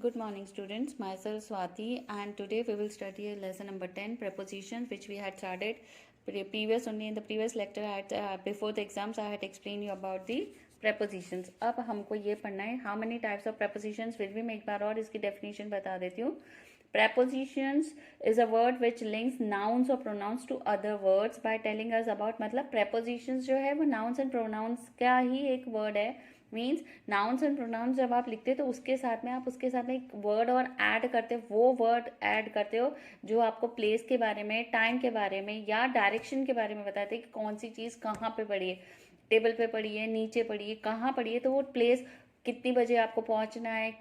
Good morning, students. Myself Swati, and today we will study lesson number 10, prepositions, which we had started only in the previous lecture. Before the exams, I had explained you about the prepositions. अब हमको ये पढ़ना है how many types of prepositions. फिर भी मैं एक बार और इसकी definition बता देती हूँ. Prepositions is a word which links nouns or pronouns to other words by telling us about, मतलब prepositions जो है वो nouns and pronouns का ही एक word है. मीन्स नाउन्स एंड प्रोनाउंस जब आप लिखते हो तो उसके साथ में आप उसके साथ में एक वर्ड और ऐड करते हो, वो वर्ड ऐड करते हो जो आपको प्लेस के बारे में, टाइम के बारे में या डायरेक्शन के बारे में बताते हैं कि कौन सी चीज़ कहाँ पे पड़ी है, टेबल पे पड़ी है, नीचे पड़ी है, कहाँ पड़ी है, तो वो प्लेस कितनी बजे आपको पहुँचना है,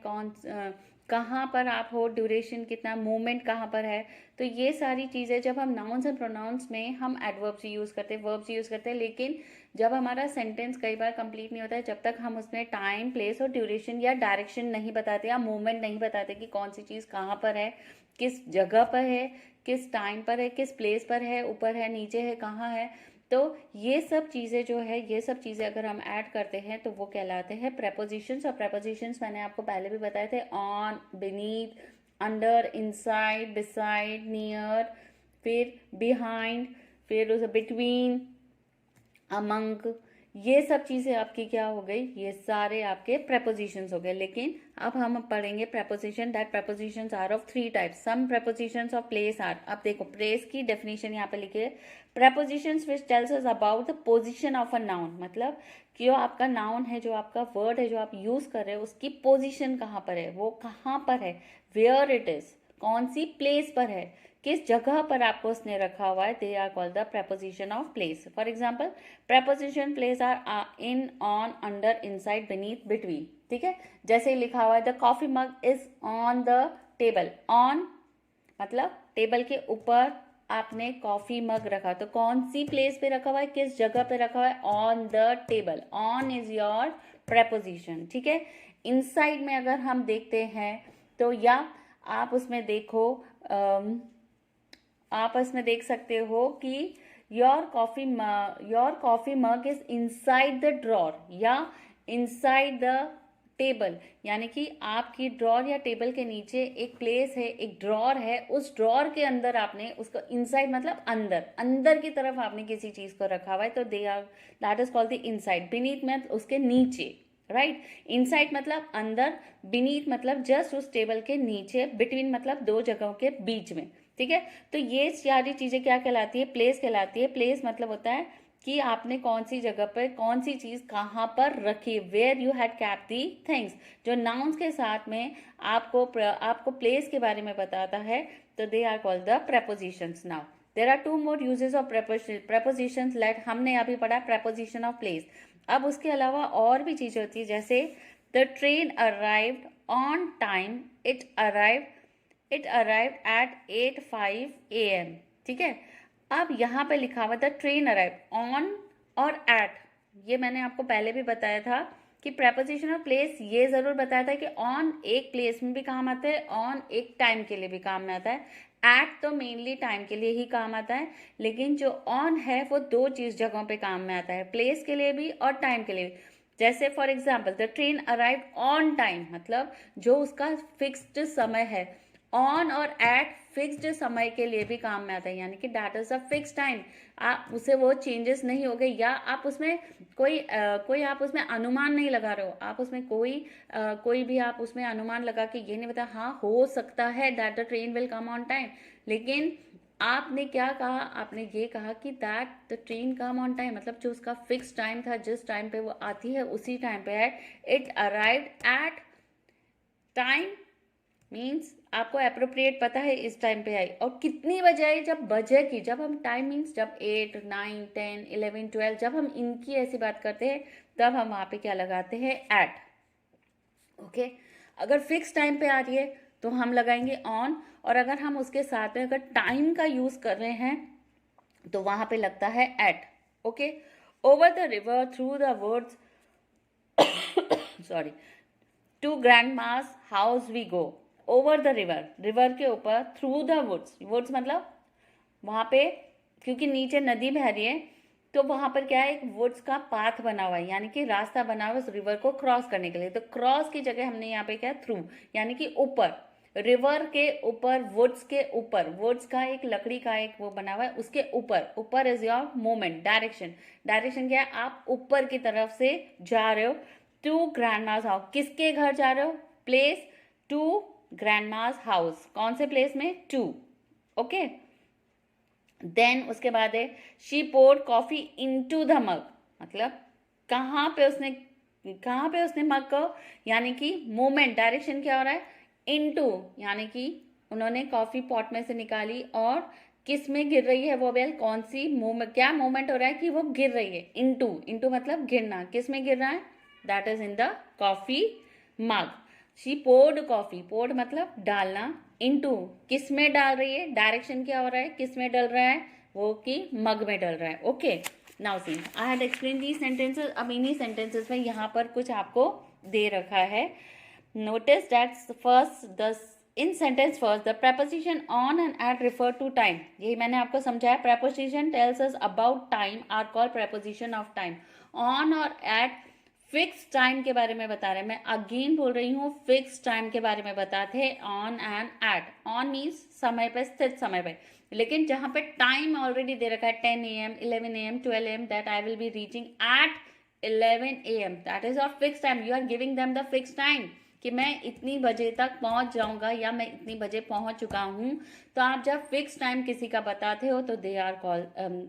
कहाँ पर आप हो, ड्यूरेशन कितना, मूवमेंट कहाँ पर है. तो ये सारी चीज़ें जब हम नाउन्स एंड प्रोनाउंस में हम एडवर्ब्स यूज़ करते हैं, वर्ब्स यूज़ करते हैं, लेकिन जब हमारा सेंटेंस कई बार कंप्लीट नहीं होता है जब तक हम उसमें टाइम, प्लेस और ड्यूरेशन या डायरेक्शन नहीं बताते या मूवमेंट नहीं बताते कि कौन सी चीज़ कहाँ पर है, किस जगह पर है, किस टाइम पर है, किस प्लेस पर है, ऊपर है, नीचे है, कहाँ है. तो ये सब चीज़ें जो है, ये सब चीज़ें अगर हम ऐड करते हैं तो वो कहलाते हैं प्रेपोजिशंस. और प्रेपोजिशंस मैंने आपको पहले भी बताए थे, on, beneath, under, inside, beside, near, फिर बिहाइंड, फिर उस बिटवीन, अमंग. ये सब चीज़ें आपकी क्या हो गई, ये सारे आपके prepositions हो गए. लेकिन अब हम पढ़ेंगे preposition, that prepositions are of three types. Some prepositions of place are, अब देखो place की definition यहाँ पे लिखी है, prepositions which tells us about the position of a noun. मतलब कि जो आपका noun है, जो आपका word है, जो आप यूज़ कर रहे हो, उसकी position कहाँ पर है, वो कहाँ पर है, where it is, कौन सी प्लेस पर है, किस जगह पर आपको उसने रखा हुआ है. They are called the preposition of place. For example, preposition place are in, on, under, inside, beneath, between. ठीक है, जैसे लिखा हुआ है the coffee mug is on the table. On मतलब टेबल के ऊपर आपने कॉफी मग रखा, तो कौन सी प्लेस पे रखा हुआ है, किस जगह पे रखा हुआ है, on the table. On is your preposition. ठीक है, इनसाइड में अगर हम देखते हैं तो या आप उसमें देखो, आप इसमें देख सकते हो कि your coffee mug is inside the drawer या इनसाइड द टेबल. यानी कि आपकी ड्रॉर या टेबल के नीचे एक प्लेस है, एक ड्रॉर है, उस ड्रॉर के अंदर आपने उसको, इनसाइड मतलब अंदर, अंदर की तरफ आपने किसी चीज को रखा हुआ है, तो they are, that is called the inside. Beneath में उसके नीचे, राइट. इनसाइड मतलब अंदर, बीनीथ मतलब जस्ट उस टेबल के नीचे, बिटवीन मतलब दो जगहों के बीच में. ठीक है, तो ये सारी चीजें क्या कहलाती है, प्लेस कहलाती है. प्लेस मतलब होता है कि आपने कौन सी जगह पर कौन सी चीज कहाँ पर रखी, where you had kept the things. जो नाउन्स के साथ में आपको प्लेस के बारे में बताता है, तो they are called the prepositions. Now there are two more uses of prepositions. Let, हमने अभी पढ़ा preposition ऑफ प्लेस. अब उसके अलावा और भी चीजें होती है, जैसे the train arrived on time, it arrived at 8:05 AM. ठीक है, अब यहाँ पे लिखा हुआ द ट्रेन अराइव्ड ऑन और एट. ये मैंने आपको पहले भी बताया था कि preposition ऑफ प्लेस ये जरूर बताया था कि ऑन एक प्लेस में भी काम आता है, ऑन एक टाइम के लिए भी काम में आता है. एट तो मेनली टाइम के लिए ही काम आता है, लेकिन जो ऑन है वो दो चीज जगहों पे काम में आता है, प्लेस के लिए भी और टाइम के लिए भी. जैसे for example, the train arrived on time मतलब जो उसका फिक्स्ड समय है. ऑन और एट फिक्स्ड समय के लिए भी काम में आता है, यानी कि that is a fix time. आप उसे वो चेंजेस नहीं हो गए, या आप उसमें कोई आप उसमें अनुमान नहीं लगा रहे हो, आप उसमें कोई भी आप उसमें अनुमान लगा के ये नहीं बता, हाँ हो सकता है that the train will come on time, लेकिन आपने क्या कहा, आपने ये कहा कि that the train come on time, मतलब जो उसका फिक्स टाइम था, जिस टाइम पे वो आती है उसी टाइम पे है. It arrived at time means आपको अप्रोप्रिएट पता है इस टाइम पे आई, और कितनी बजे आई, जब बजे की, जब हम टाइम मीन्स जब 8, 9, 10, 11, 12, जब हम इनकी ऐसी बात करते हैं तब हम वहाँ पे क्या लगाते हैं, एट. ओके, अगर फिक्स टाइम पे आ रही है तो हम लगाएंगे ऑन, और अगर हम उसके साथ में अगर टाइम का यूज कर रहे हैं तो वहां पे लगता है at. Okay, over the river through the woods sorry to grandma's house we go. Over the river, river के ऊपर, थ्रू द वुड्स, वुड्स मतलब वहां पे क्योंकि नीचे नदी बह रही है तो वहां पर क्या है, एक वुड्स का पाथ बना हुआ है, यानी कि रास्ता बना हुआ है उस रिवर को क्रॉस करने के लिए। तो क्रॉस की जगह हमने यहाँ पे क्या, थ्रू, यानी कि ऊपर, रिवर के ऊपर, वुड्स के ऊपर, वुड्स का एक लकड़ी का एक वो बना हुआ है, उसके ऊपर, ऊपर is your movement, direction. Direction क्या है, आप ऊपर की तरफ से जा रहे हो टू ग्रैंडमाज हाउस। किसके घर जा रहे हो, प्लेस टू ग्रैंडमाज हाउस, कौन से प्लेस में, टू, ओके। देन उसके बाद है she poured coffee into the mug, मतलब कहाँ पे उसने मग को, यानी कि मूवमेंट, डायरेक्शन क्या हो रहा है, इनटू, यानी कि उन्होंने कॉफी पॉट में से निकाली और किस में गिर रही है वो, बेल कौन सी मूवमेंट, क्या मूवमेंट हो रहा है कि वो गिर रही है, इनटू, इनटू मतलब गिरना, किस में गिर रहा है, that is in the coffee mug. She poured coffee, poured मतलब डालना, इनटू किस में डाल रही है, डायरेक्शन क्या हो रहा है, किस में डल रहा है वो, कि मग में डल रहा है, okay. Now see I had explain the sentences. अब इन्हीं सेंटेंसेस में यहाँ पर कुछ आपको दे रखा है। Notice that first the in sentence first the preposition on and at refer to time, यही मैंने आपको समझाया। preposition tells us about time are called preposition of time। on और at फिक्स टाइम के बारे में बता रहे हैं, मैं अगेन बोल रही हूँ, फिक्स टाइम के बारे में बताते हैं, on and at. On means समय पे, स्थित समय पे, लेकिन जहां पे टाइम ऑलरेडी दे रखा है 10 AM 11 AM 12 AM, that I will be reaching at 11 AM, that is और fix time. You are giving them the fix time कि मैं इतनी बजे तक पहुंच जाऊंगा या मैं इतनी बजे पहुंच चुका हूं। तो आप जब फिक्स टाइम किसी का बताते हो तो दे आर कॉल,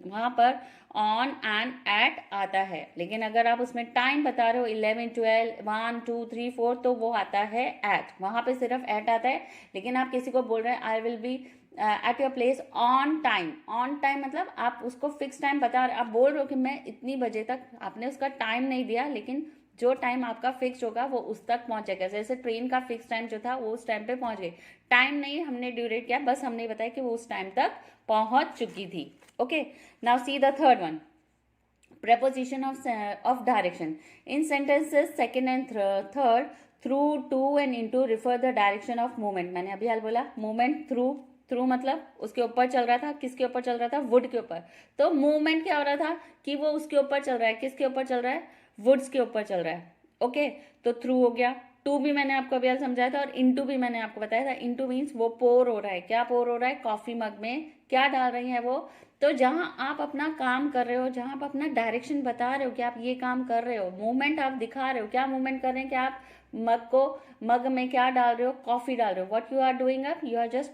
वहां पर ऑन एंड एट आता है। लेकिन अगर आप उसमें टाइम बता रहे हो 11 12 1 2 3 4, तो वो आता है एट, वहां पे सिर्फ एट आता है। लेकिन आप किसी को बोल रहे हैं आई will B at your place on time, on time मतलब आप उसको फिक्स टाइम बता रहे, आप बोल रहे हो कि मैं इतनी बजे तक, आपने उसका टाइम नहीं दिया, लेकिन जो टाइम आपका फिक्स होगा वो उस तक पहुंचेगा। जैसे ट्रेन का फिक्स टाइम जो था वो उस टाइम पे पहुंच गई, टाइम नहीं हमने ड्यूरेट किया, बस हमने बताया कि वो उस टाइम तक पहुंच चुकी थी, okay. Now see the third one, preposition of direction in sentences second and third, through, to and into refer the direction of movement। मैंने अभी हाल बोला movement through, थ्रू मतलब उसके ऊपर चल रहा था, किसके ऊपर चल रहा था, वुड के ऊपर। तो मूवमेंट क्या हो रहा था कि वो उसके ऊपर चल रहा है, किसके ऊपर चल रहा है, वुड्स के ऊपर चल रहा है, ओके। तो थ्रू हो गया, टू भी मैंने आपको अभी समझाया था, और इनटू भी मैंने आपको बताया था। इनटू मीन्स वो पोर हो रहा है, क्या पोर हो रहा है, कॉफी मग में क्या डाल रही है वो। तो जहां आप अपना काम कर रहे हो, जहां आप अपना डायरेक्शन बता रहे हो कि आप ये काम कर रहे हो, मूवमेंट आप दिखा रहे हो, क्या मूवमेंट कर रहे हैं कि आप मग में क्या डाल रहे हो, कॉफी डाल रहे हो। What you are doing up, you are just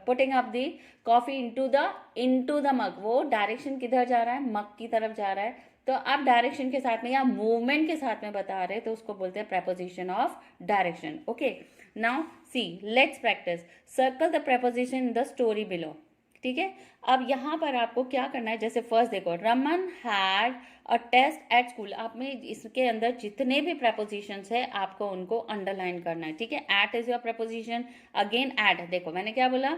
putting up the coffee into the mug. वो डायरेक्शन किधर जा रहा है, मग की तरफ जा रहा है। तो आप डायरेक्शन के साथ में या मूवमेंट के साथ में बता रहे तो उसको बोलते हैं preposition of direction, okay. Now see let's practice, circle the preposition in the story below, ठीक है। अब यहाँ पर आपको क्या करना है, जैसे फर्स्ट देखो, Raman had a test at school, आप में इसके अंदर जितने भी prepositions है आपको उनको अंडरलाइन करना है, ठीक है। At is your preposition, again at, देखो मैंने क्या बोला,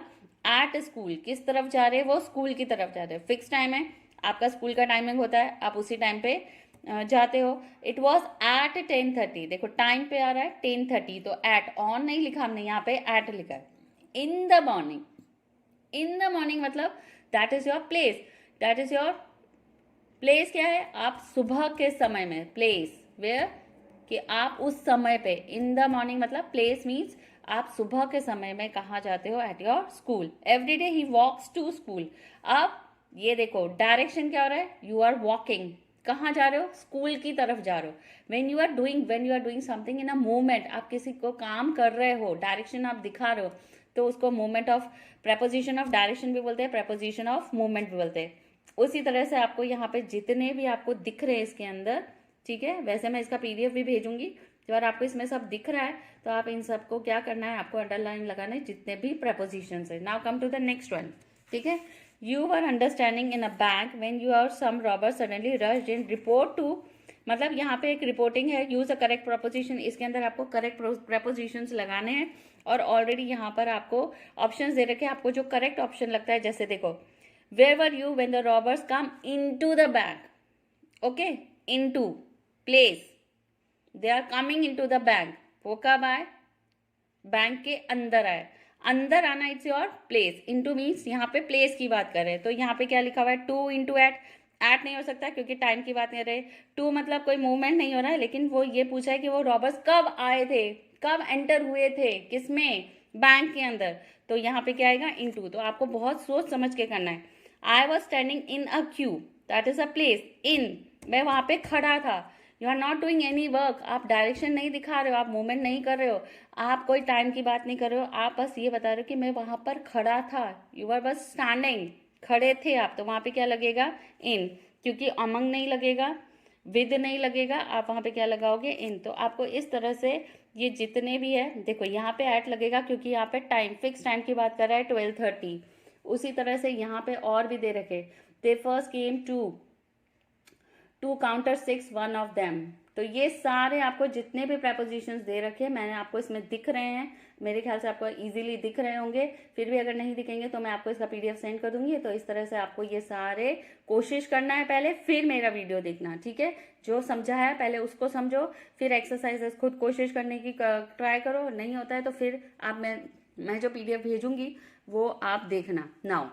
एट स्कूल, किस तरफ जा रहे हैं वो, स्कूल की तरफ जा रहे हैं, फिक्स टाइम है, आपका स्कूल का टाइमिंग होता है, आप उसी टाइम पे जाते हो। इट वॉज एट 10:30, देखो टाइम पे आ रहा है 10:30, तो एट, ऑन नहीं लिखा हमने, यहाँ पे एट लिखा है। In the morning, in the morning मतलब that is your place, that is your place क्या है, आप सुबह के समय में, प्लेस वेयर, कि आप उस समय पे, इन द मॉर्निंग मतलब प्लेस मीन्स आप सुबह के समय में कहाँ जाते हो, at your school. Every day he walks to school. अब ये देखो डायरेक्शन क्या हो रहा है, यू आर वॉकिंग, कहाँ जा रहे हो, स्कूल की तरफ जा रहे हो। When you are doing something in a movement, आप किसी को काम कर रहे हो, डायरेक्शन आप दिखा रहे हो, तो उसको movement of, preposition of direction भी बोलते हैं, preposition ऑफ मूवमेंट भी बोलते हैं। उसी तरह से आपको यहाँ पे जितने भी आपको दिख रहे हैं इसके अंदर, ठीक है, वैसे मैं इसका PDF भी भेजूंगी, अगर आपको इसमें सब दिख रहा है तो आप इन सबको क्या करना है, आपको अंडरलाइन लगाना है जितने भी prepositions है। Now come to the next one, ठीक है। You are understanding in a bank when you are some robber suddenly rushed in, report to मतलब यहाँ पे एक रिपोर्टिंग है, यूज अ करेक्ट प्रोपोजिशन, इसके अंदर आपको करेक्ट प्रेपोजिशंस लगाने हैं। और ऑलरेडी यहाँ पर आपको ऑप्शंस दे रखे हैं, आपको जो करेक्ट ऑप्शन लगता है, जैसे देखो, where were you when the robbers come into the bank, okay, into place, they are coming into the bank, वो कब आए, बैंक के अंदर आए, अंदर आना it's your place, into means यहाँ पे प्लेस की बात कर रहे हैं, तो यहाँ पे क्या लिखा हुआ है, टू इंटू एट, एट नहीं हो सकता क्योंकि टाइम की बात नहीं कर रहे। टू मतलब कोई मूवमेंट नहीं हो रहा है, लेकिन वो ये पूछा है कि वो रॉबर्स कब आए थे, कब एंटर हुए थे, किसमें, बैंक के अंदर। तो यहाँ पे क्या आएगा, इन टू। तो आपको बहुत सोच समझ के करना है। I was standing in a queue, that is a place. In, मैं वहां पे खड़ा था। You are not doing any work, आप डायरेक्शन नहीं दिखा रहे हो, आप मूवमेंट नहीं कर रहे हो, आप कोई टाइम की बात नहीं कर रहे हो, आप बस ये बता रहे हो कि मैं वहां पर खड़ा था। यू आर बस स्टैंडिंग, खड़े थे आप। तो वहां पे क्या लगेगा, इन, क्योंकि अमंग नहीं लगेगा, विद नहीं लगेगा, आप वहां पे क्या लगाओगे, इन। तो आपको इस तरह से ये जितने भी है, देखो यहाँ पे एट लगेगा क्योंकि यहाँ पे टाइम, फिक्स टाइम की बात कर रहा है 12:30। उसी तरह से यहाँ पे और भी दे रखे, they first came to counter 6, one of them. तो ये सारे आपको जितने भी प्रपोजिशंस दे रखे हैं, मैंने आपको इसमें दिख रहे हैं, मेरे ख्याल से आपको इजीली दिख रहे होंगे। फिर भी अगर नहीं दिखेंगे तो मैं आपको इसका पीडीएफ सेंड कर दूंगी। तो इस तरह से आपको ये सारे कोशिश करना है पहले, फिर मेरा वीडियो देखना, ठीक है। जो समझा है पहले उसको समझो, फिर एक्सरसाइजेस खुद कोशिश करने की ट्राई करो। नहीं होता है तो फिर आप मैं जो पीडीएफ भेजूंगी वो आप देखना। नाउ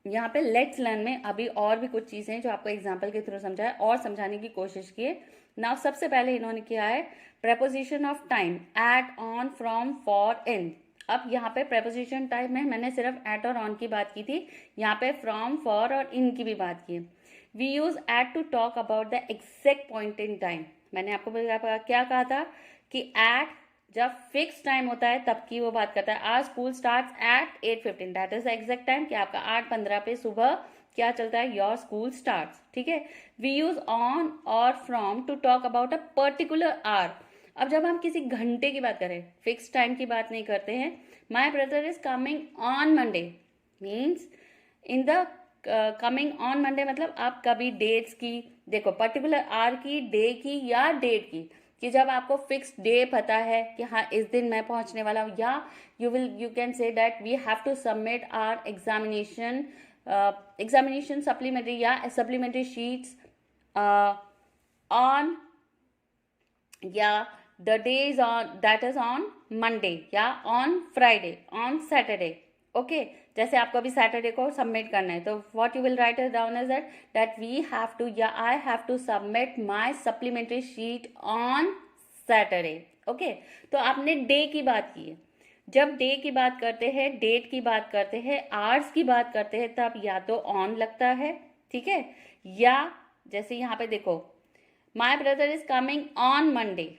यहाँ पे लेट्स लर्न में अभी और भी कुछ चीजें जो आपको एग्जाम्पल के थ्रू समझाए और समझाने की कोशिश किए। नाउ सबसे पहले इन्होंने किया है preposition of time, at, on, from, for, in. अब यहाँ पे प्रेपोजिशन टाइम में मैंने सिर्फ एट और ऑन की बात की थी, यहाँ पे फ्रॉम, फॉर और इन की भी बात की। We use at to talk about the exact point in time. मैंने आपको क्या कहा था कि एट जब फिक्स टाइम होता है तब की वो बात करता है। आज school starts at 8:15, that is the exact time कि आपका 8:15 पे सुबह क्या चलता है, योर स्कूल स्टार्ट्स, ठीक है। We use on or from to talk about a particular hour. अब जब हम किसी घंटे की बात करें, फिक्स टाइम की बात नहीं करते हैं। माई brother is coming on Monday means in the coming on Monday मतलब आप कभी डेट्स की देखो, पर्टिकुलर आवर की, डे की या डेट की, कि जब आपको फिक्स डे पता है कि हाँ इस दिन मैं पहुंचने वाला हूँ, या you can say that we have to submit our examination supplementary या सप्लीमेंट्री शीट्स ऑन, या the day is on, that is on Monday या on Friday, on Saturday. Okay, जैसे आपको अभी सैटरडे को सबमिट करना है तो what you will write it down is that we have to या I have to submit my supplementary sheet on Saturday. Okay, तो आपने डे की बात की है। जब डे की बात करते हैं, डेट की बात करते हैं, आवर्स की बात करते हैं, तब या तो ऑन लगता है, ठीक है, या जैसे यहाँ पे देखो my brother is coming on Monday,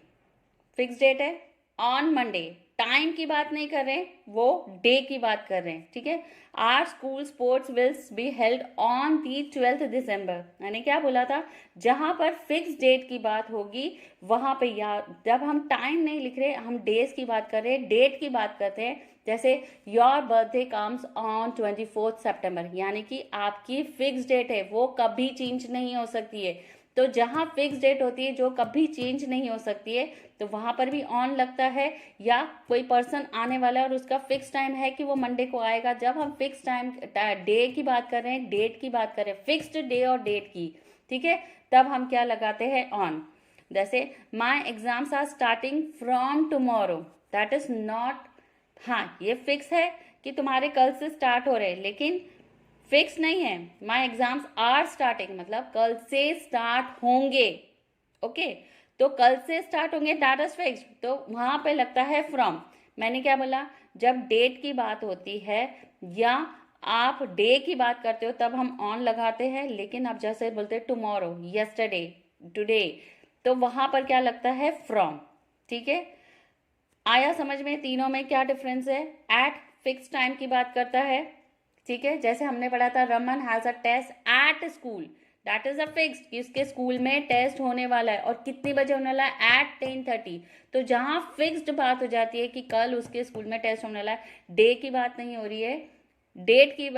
fix date है, ऑन मंडे, टाइम की बात नहीं कर रहे, वो डे की बात कर रहे हैं, ठीक है। Our school sports will be held on the 12 December. मैंने क्या बोला था, जहां पर फिक्स डेट की बात होगी वहां पे, या जब हम टाइम नहीं लिख रहे, हम डेज की बात कर रहे हैं, डेट की बात करते हैं। जैसे योर बर्थडे कम्स ऑन 24 सितंबर, यानी कि आपकी फिक्स डेट है, वो कभी चेंज नहीं हो सकती है। तो जहां फिक्स डेट होती है जो कभी चेंज नहीं हो सकती है, तो वहां पर भी ऑन लगता है। या कोई पर्सन आने वाला है और उसका फिक्स टाइम है कि वो मंडे को आएगा, जब हम फिक्स टाइम डे की बात कर रहे हैं, डेट की बात कर रहे हैं, फिक्स्ड डे और डेट की, ठीक है, तब हम क्या लगाते हैं, ऑन। जैसे my exams are starting from tomorrow, that is not, हाँ ये फिक्स है कि तुम्हारे कल से स्टार्ट हो रहे हैं, लेकिन फिक्स नहीं है। माई एग्जाम्स आर स्टार्टिंग मतलब कल से स्टार्ट होंगे। ओके, तो कल से स्टार्ट होंगे, दैट इज फिक्स, तो वहां पे लगता है फ्रॉम। मैंने क्या बोला, जब डेट की बात होती है या आप डे की बात करते हो तब हम ऑन लगाते हैं, लेकिन आप जैसे बोलते हैं टुमारो, यस्टरडे, टुडे, तो वहां पर क्या लगता है, फ्रॉम, ठीक है। आया समझ में तीनों में क्या डिफरेंस है। एट फिक्स टाइम की बात करता है, ठीक है, जैसे हमने पढ़ा था Raman has a test at school, that is a fix कि उसके स्कूल में टेस्ट होने वाला है, और कितने बजे होने वाला है, एट 10:30। तो जहां फिक्स्ड बात हो जाती है कि कल उसके स्कूल में टेस्ट होने वाला है, डे की बात नहीं हो रही है, डेट की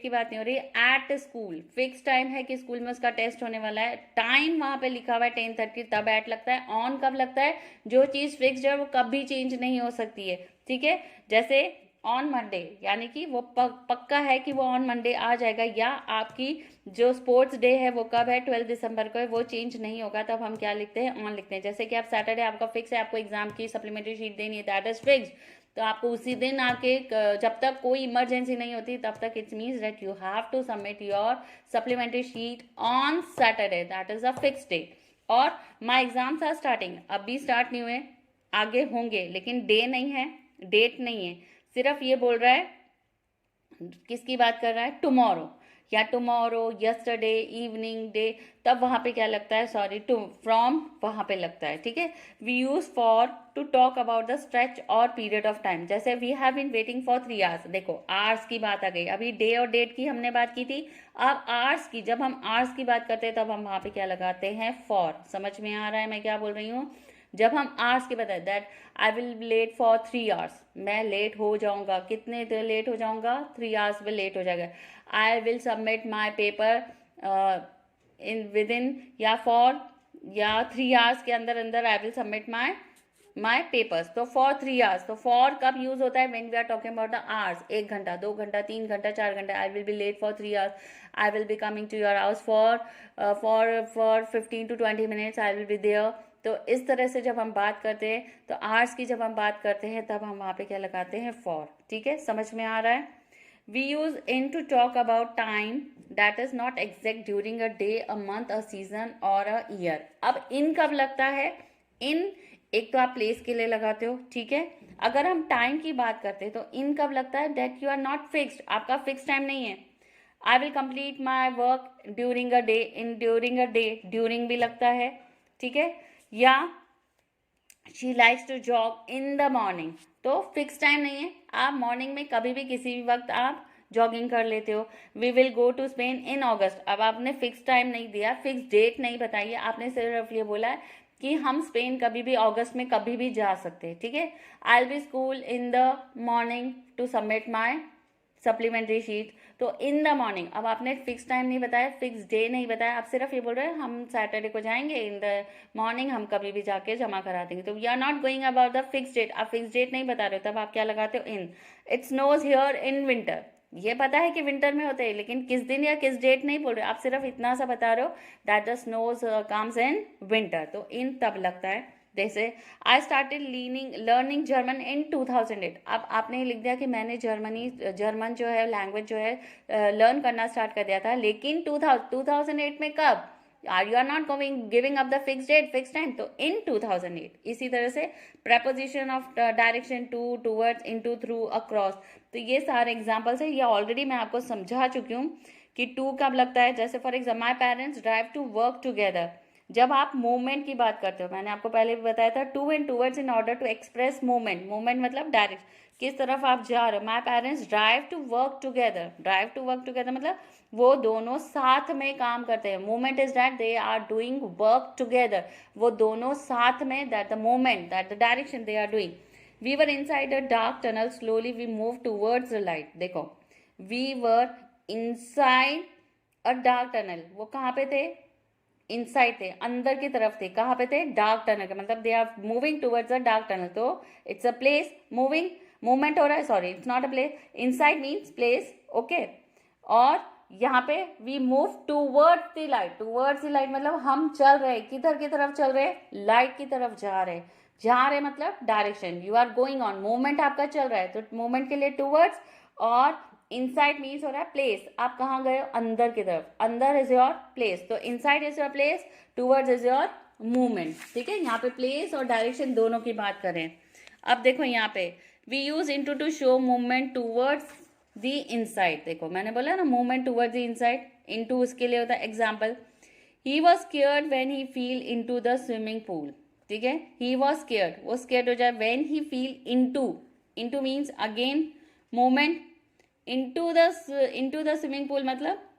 बात नहीं हो रही है, एट स्कूल फिक्स टाइम है कि स्कूल में उसका टेस्ट होने वाला है, टाइम वहां पे लिखा हुआ है 10:30, तब एट लगता है। ऑन कब लगता है, जो चीज फिक्स्ड है वो कभी चेंज नहीं हो सकती है, ठीक है। जैसे ऑन मंडे, यानी कि वो पक्का है कि वो ऑन मंडे आ जाएगा, या आपकी जो स्पोर्ट्स डे है वो कब है, 12 दिसंबर को है, वो चेंज नहीं होगा, तब हम क्या लिखते हैं, ऑन लिखते हैं। जैसे कि आप सैटरडे आपका फिक्स है, आपको एग्जाम की सप्लीमेंट्री शीट देनी है, दैट इज फिक्स, तो आपको उसी दिन आके जब तक कोई इमरजेंसी नहीं होती तब तक it's means that you have to submit your supplementary sheet on Saturday, that is a fix day. और माई एग्जाम्स आर स्टार्टिंग, अभी स्टार्ट नहीं हुए, आगे होंगे, लेकिन डे नहीं है, डेट नहीं है, सिर्फ ये बोल रहा है, किसकी बात कर रहा है, टुमारो, या टुमारो, यस्टरडे, इवनिंग, डे, तब वहां पे क्या लगता है, सॉरी, टू फ्रॉम वहां पे लगता है, ठीक है। We use for to talk about the stretch or period of time, जैसे we have been waiting for 3 hours, देखो आवर्स की बात आ गई, अभी डे और डेट की हमने बात की थी, अब आवर्स की, जब हम आवर्स की बात करते हैं तब हम वहां पे क्या लगाते हैं, फॉर। समझ में आ रहा है मैं क्या बोल रही हूँ। जब हम आवर्स की बताए, that I will be late for 3 hours, मैं लेट हो जाऊंगा, कितने देर लेट हो जाऊंगा, 3 आवर्स में लेट हो जाएगा। I will submit my paper in within, या फॉर, या 3 आवर्स के अंदर अंदर I will submit my papers. तो फॉर 3 आवर्स, तो फॉर कब यूज होता है, when we are talking about the hours, 1 घंटा, 2 घंटा, 3 घंटा, 4 घंटा। I will be late for 3 hours, I will be coming to your house for 15 to 20 minutes, I will be there. तो इस तरह से जब हम बात करते हैं, तो आवर्स की जब हम बात करते हैं तब हम वहां पे क्या लगाते हैं, फॉर, ठीक है, समझ में आ रहा है। We use in to talk about time that is not exact during a day, a month, a season or a year. अब इन कब लगता है, इन एक तो आप प्लेस के लिए लगाते हो, ठीक है। अगर हम टाइम की बात करते हैं तो इन कब लगता है, that you are not fixed, आपका फिक्स टाइम नहीं है। I will complete my work during a day, in during a day, during भी लगता है, ठीक है। या she likes to jog in the morning, तो फिक्स टाइम नहीं है, आप मॉर्निंग में कभी भी किसी भी वक्त आप जॉगिंग कर लेते हो। We will go to Spain in August, अब आपने फिक्स टाइम नहीं दिया, फिक्स डेट नहीं बताई, आपने सिर्फ ये बोला है कि हम स्पेन कभी भी अगस्त में कभी भी जा सकते हैं, ठीक है। I will be school in the morning to submit my supplementary sheet, तो इन द मॉर्निंग, अब आपने फिक्स टाइम नहीं बताया, फिक्स डे नहीं बताया, आप सिर्फ ये बोल रहे हैं हम सैटरडे को जाएंगे, इन द मॉर्निंग हम कभी भी जाके जमा करा देंगे। तो we are not going about the fix date, आप फिक्स डेट नहीं बता रहे हो, तब आप क्या लगाते हो, in. It snows here in winter, ये पता है कि विंटर में होते हैं, लेकिन किस दिन या किस डेट नहीं बोल रहे, आप सिर्फ इतना सा बता रहे हो, that the snows comes in winter, तो इन तब लगता है। जैसे आई स्टार्टेड लर्निंग जर्मन इन 2008, अब आपने लिख दिया कि मैंने जर्मन जो है लैंग्वेज जो है लर्न करना स्टार्ट कर दिया था, लेकिन 2008 में कब, you are not giving up the fix date, fix time, तो इन 2008। इसी तरह से preposition of direction, to, towards, into, through, across, तो ये सारे एग्जाम्पल्स है, ये ऑलरेडी मैं आपको समझा चुकी हूँ कि टू कब लगता है। जैसे for example, my parents drive to work together, जब आप मूवमेंट की बात करते हो, मैंने आपको पहले भी बताया था, to and towards in order to express movement, movement मतलब डायरेक्ट, किस तरफ आप जा रहे हो। My parents drive to work together, drive to work together मतलब वो दोनों साथ में काम करते हैं, movement is that they are doing work together, वो दोनों साथ में, that the movement, that the direction they are doing. We were inside a dark tunnel, slowly we move towards the light, देखो we were inside a dark tunnel, वो कहाँ पे थे, inside थे, अंदर की तरफ थे, कहाँ पे थे, डार्क टनल का मतलब they are moving towards a dark tunnel, तो it's a place, moving, movement हो रहा है, sorry it's not a place, inside means place, okay. और यहाँ पे we move towards the light, towards the light मतलब हम चल रहे, किधर की तरफ चल रहे, लाइट की तरफ जा रहे मतलब direction, you are going on, movement आपका चल रहा है, तो मूवमेंट के लिए टूवर्ड्स, और इनसाइड मीन्स हो रहा है प्लेस, आप कहाँ गए हो, अंदर की तरफ, अंदर इज योर प्लेस, तो inside is your place, towards is your movement, ठीक है। यहाँ पे प्लेस और डायरेक्शन दोनों की बात करें। अब देखो यहाँ पे we use into to show movement towards the inside, देखो मैंने बोला ना movement towards the inside, into उसके लिए होता है example, he was scared when he fell into the swimming pool, ठीक है, ही वॉज स्केयर्ड, वो स्केयर्ड हो जाए, when he fell into means again movement, into the swimming pool मतलब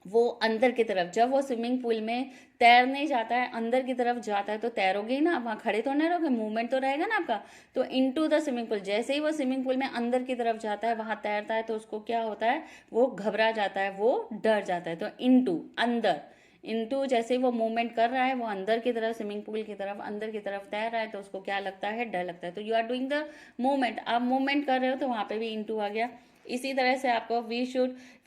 वो अंदर की तरफ, जब वो स्विमिंग पूल में तैरने जाता है, अंदर की तरफ जाता है, तो तैरोगे ही ना, वहाँ खड़े तो नहीं रहोगे, मूवमेंट तो रहेगा ना आपका। तो इनटू द स्विमिंग पूल, जैसे ही वो स्विमिंग पूल में अंदर की तरफ जाता है, वहाँ तैरता है, तो उसको क्या होता है, वो घबरा जाता है, वो डर जाता है, तो इनटू अंदर, इनटू जैसे ही वो मूवमेंट कर रहा है, वो अंदर की तरफ, स्विमिंग पूल की तरफ, अंदर की तरफ तैर रहा है, तो उसको क्या लगता है, डर लगता है, तो you are doing the movement, आप मूवमेंट कर रहे हो, तो वहाँ पे भी इनटू आ गया। इसी तरह से आपको we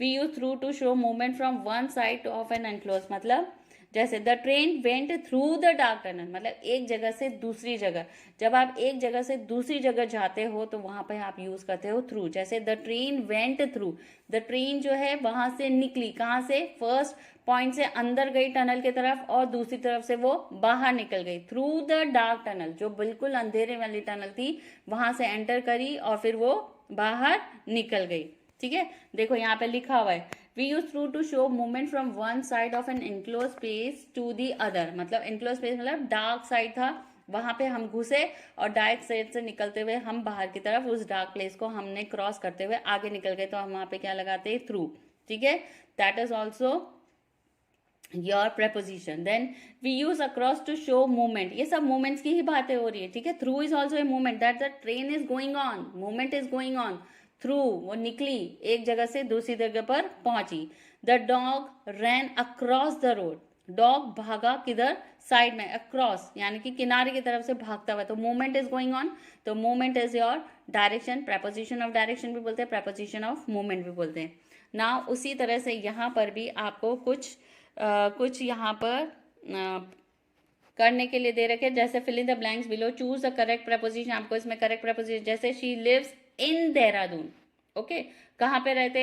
use through to show movement from one side of an enclose, मतलब जैसे the train went through the dark tunnel, मतलब एक जगह से दूसरी जगह, जब आप एक जगह से दूसरी जगह जाते हो तो वहां पे आप यूज करते हो थ्रू। जैसे the train went through, the train जो है वहां से निकली, कहाँ से, फर्स्ट पॉइंट से अंदर गई टनल की तरफ और दूसरी तरफ से वो बाहर निकल गई, थ्रू द डार्क टनल, जो बिल्कुल अंधेरे वाली टनल थी वहां से एंटर करी और फिर वो बाहर निकल गई। ठीक है, देखो यहाँ पे लिखा हुआ है we use through to show movement from one side of an enclose space to the other, मतलब इनक्लोज स्पेस मतलब डार्क साइड था, वहां पे हम घुसे और डार्क साइड से निकलते हुए हम बाहर की तरफ उस डार्क प्लेस को हमने क्रॉस करते हुए आगे निकल गए, तो हम वहां पे क्या लगाते हैं, थ्रू। ठीक है, that is also your preposition। Then we use across to show movement, ये सब मूवमेंट्स की ही बातें हो रही है। ठीक है, through is also a movement, that the train is going on, movement is going on, through वो निकली एक जगह से दूसरी जगह पर पहुंची। The dog ran across the road, dog भागा किधर, साइड में, अक्रॉस यानी कि किनारे की तरफ से भागता हुआ, तो मूवमेंट इज गोइंग ऑन, तो movement is your direction, preposition of direction भी बोलते हैं, preposition ऑफ मूवमेंट भी बोलते हैं ना। उसी तरह से यहाँ पर भी आपको कुछ यहाँ पर करने के लिए दे रखे, जैसे fill in the blanks below, choose the correct preposition, आपको इसमें करेक्ट preposition, जैसे she lives in Dehradun, okay, कहाँ पे रहते,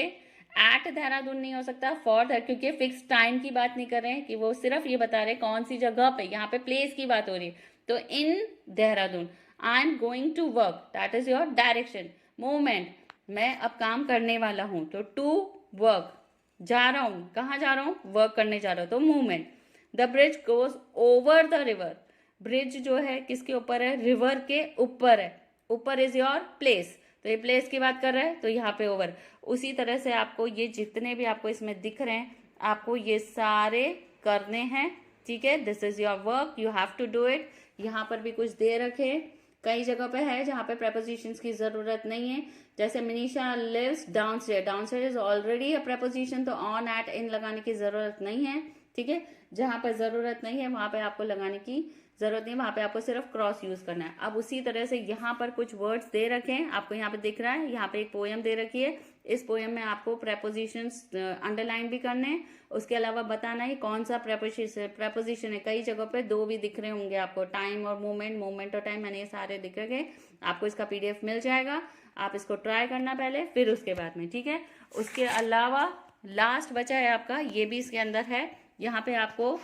एट देहरादून नहीं हो सकता, फॉर दैट, क्योंकि फिक्स टाइम की बात नहीं कर रहे हैं कि वो सिर्फ ये बता रहे कौन सी जगह पे, यहाँ पे प्लेस की बात हो रही है, तो in Dehradun. I am going to work, that is your direction. Movement, मैं अब काम करने वाला हूं, तो टू वर्क, जा रहा हूं, कहाँ जा रहा हूं, वर्क करने जा रहा हूं, तो movement. The bridge goes over the river, bridge जो है किसके ऊपर है, रिवर के ऊपर है, ऊपर इज योर प्लेस, तो ये प्लेस की बात कर रहा है तो यहाँ पे ओवर। उसी तरह से आपको ये जितने भी आपको इसमें दिख रहे हैं आपको ये सारे करने हैं। ठीक है, this is your work, you have to do it. यहाँ पर भी कुछ दे रखे, कई जगह पे है जहाँ पे prepositions की जरूरत नहीं है, जैसे Manisha lives downstair, downstair is already a preposition, तो ऑन, एट, इन लगाने की जरूरत नहीं है। ठीक है, जहां पर जरूरत नहीं है वहां पे आपको लगाने की जरूरत नहीं है, वहां पे आपको सिर्फ क्रॉस यूज करना है। अब उसी तरह से यहाँ पर कुछ वर्ड्स दे रखे हैं, आपको यहाँ पे दिख रहा है, यहाँ पे एक पोएम दे रखी है, इस पोएम में आपको prepositions अंडरलाइन भी करने हैं, उसके अलावा बताना है कौन सा preposition है। कई जगहों पे दो भी दिख रहे होंगे आपको, टाइम और मूवमेंट, मूवमेंट और टाइम, मैंने ये सारे दिख रखे, आपको इसका PDF मिल जाएगा, आप इसको ट्राई करना पहले, फिर उसके बाद में। ठीक है, उसके अलावा लास्ट बचा है आपका, ये भी इसके अंदर है, यहाँ पे आपको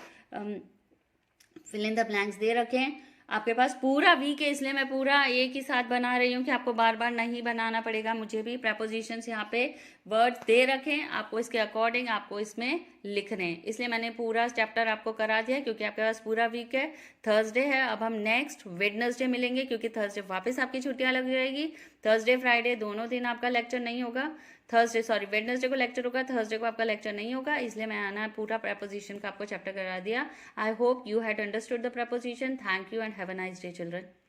फिल इन द ब्लैंक्स दे रखे हैं, आपके पास पूरा वीक है इसलिए मैं पूरा एक ही साथ बना रही हूँ कि आपको बार बार नहीं बनाना पड़ेगा, मुझे भी prepositions यहाँ पे वर्ड्स दे रखे हैं, आपको इसके अकॉर्डिंग आपको इसमें लिखने हैं, इसलिए मैंने पूरा चैप्टर आपको करा दिया क्योंकि आपके पास पूरा वीक है। थर्सडे है, अब हम नेक्स्ट वेडनेसडे मिलेंगे क्योंकि थर्सडे वापस आपकी छुट्टियां लग जाएगी, थर्सडे फ्राइडे दोनों दिन आपका लेक्चर नहीं होगा, वेडनेसडे को लेक्चर होगा, थर्सडे को आपका लेक्चर नहीं होगा, इसलिए मैं आना पूरा preposition का आपको चैप्टर करा दिया। I hope you had understood the preposition। Thank you and have a nice day children.